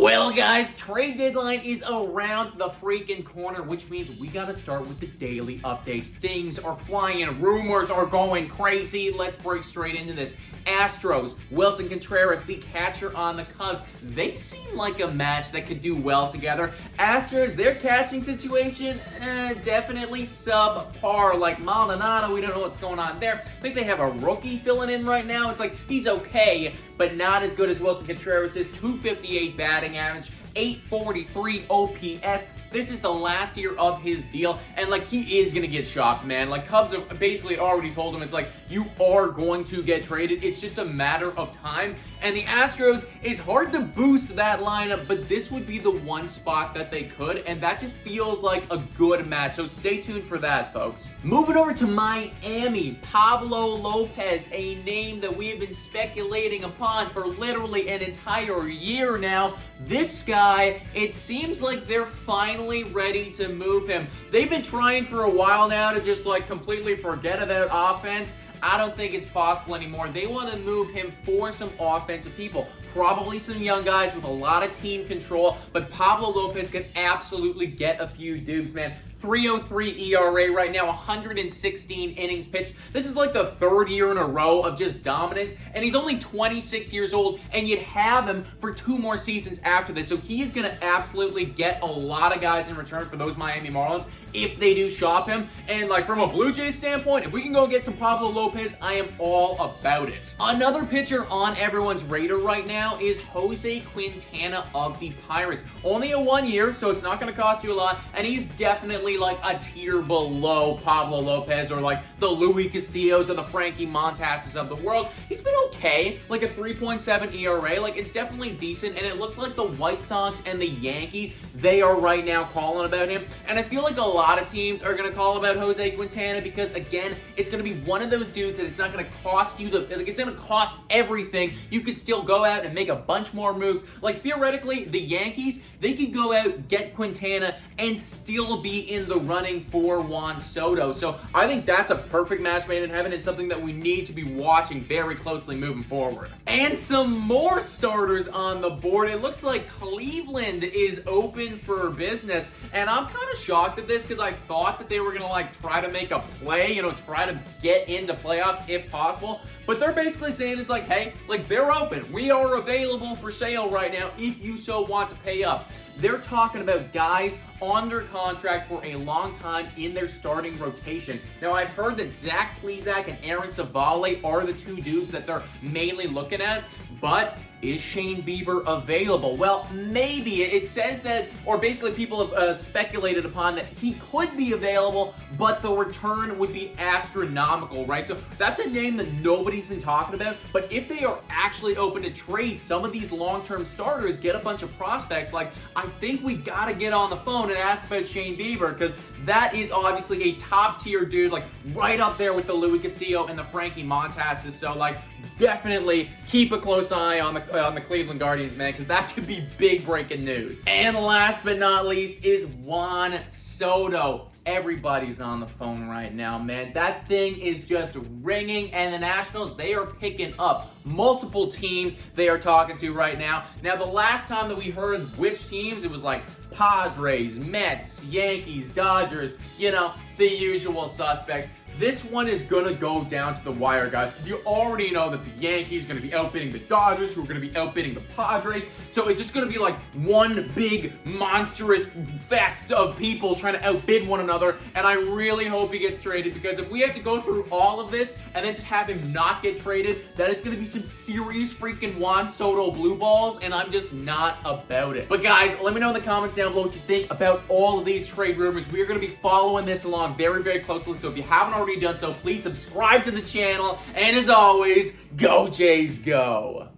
Well, guys, trade deadline is around the freaking corner, which means we gotta start with the daily updates. Things are flying, rumors are going crazy. Let's break straight into this. Astros, Willson Contreras, the catcher on the Cubs, they seem like a match that could do well together. Astros, their catching situation, definitely subpar. Like Maldonado, we don't know what's going on there. I think they have a rookie filling in right now. It's like, he's okay, but not as good as Willson Contreras is. 258 batting average, 843 OPS. This is the last year of his deal, and like, he is gonna get shocked, man. Like, Cubs have basically already told him, it's like, you are going to get traded. It's just a matter of time. And the Astros, it's hard to boost that lineup, but this would be the one spot that they could, and that just feels like a good match. So stay tuned for that, folks. Moving over to Miami, Pablo Lopez, a name that we have been speculating upon for literally an entire year now. This guy, it seems like they're finally ready to move him. They've been trying for a while now to just like completely forget about offense. I don't think it's possible anymore. They want to move him for some offensive people. Probably some young guys with a lot of team control, but Pablo Lopez can absolutely get a few dubs, man. 3.03 ERA right now, 116 innings pitched. This is like the third year in a row of just dominance, and he's only 26 years old, and you'd have him for 2 more seasons after this. So he is going to absolutely get a lot of guys in return for those Miami Marlins if they do shop him. And like, from a Blue Jays standpoint, if we can go get some Pablo Lopez, I am all about it. Another pitcher on everyone's radar right now is Jose Quintana of the Pirates. Only a 1 year, so it's not going to cost you a lot, and he's definitely like a tier below Pablo Lopez or like the Luis Castillos or the Frankie Montases of the world. He's been okay, like a 3.7 ERA. Like, it's definitely decent, and it looks like the White Sox and the Yankees, they are right now calling about him. And I feel like a lot of teams are going to call about Jose Quintana because, again, it's going to be one of those dudes that it's not going to cost you it's going to cost everything. You could still go out and make a bunch more moves. Like, theoretically, the Yankees, they could go out, get Quintana, and still be in the running for Juan Soto. So I think that's a perfect match made in heaven, and something that we need to be watching very closely moving forward. And some more starters on the board. It looks like Cleveland is open for business, and I'm kind of shocked at this because I thought that they were gonna like try to make a play, try to get into playoffs if possible. But they're basically saying, it's like, hey, like, they're open. We are available for sale right now if you so want to pay up. They're talking about guys under contract for a long time in their starting rotation. Now, I've heard that Zach Plesac and Aaron Savale are the 2 dudes that they're mainly looking at, but is Shane Bieber available? Well, maybe. It says that, or basically people have speculated upon that he could be available, but the return would be astronomical, right? So that's a name that nobody's been talking about, but if they are actually open to trade some of these long-term starters, get a bunch of prospects, like, I think we gotta get on the phone and ask about Shane Bieber, because that is obviously a top-tier dude, like, right up there with the Luis Castillo and the Frankie Montases. So, like, definitely keep a close eye on the Cleveland Guardians, man, because that could be big breaking news. And last but not least is Juan Soto. Everybody's on the phone right now, man. That thing is just ringing, and the Nationals, they are picking up multiple teams they are talking to right now. Now, the last time that we heard which teams, it was like Padres, Mets, Yankees, Dodgers, the usual suspects. This one is going to go down to the wire, guys, because you already know that the Yankees are going to be outbidding the Dodgers, who are going to be outbidding the Padres. So it's just going to be like one big monstrous fest of people trying to outbid one another. And I really hope he gets traded, because if we have to go through all of this and then just have him not get traded, then it's going to be some serious freaking Juan Soto blue balls, and I'm just not about it. But guys, let me know in the comments down below what you think about all of these trade rumors. We are going to be following this along very, very closely. So if you haven't already done so, please subscribe to the channel, and as always, go Jays go!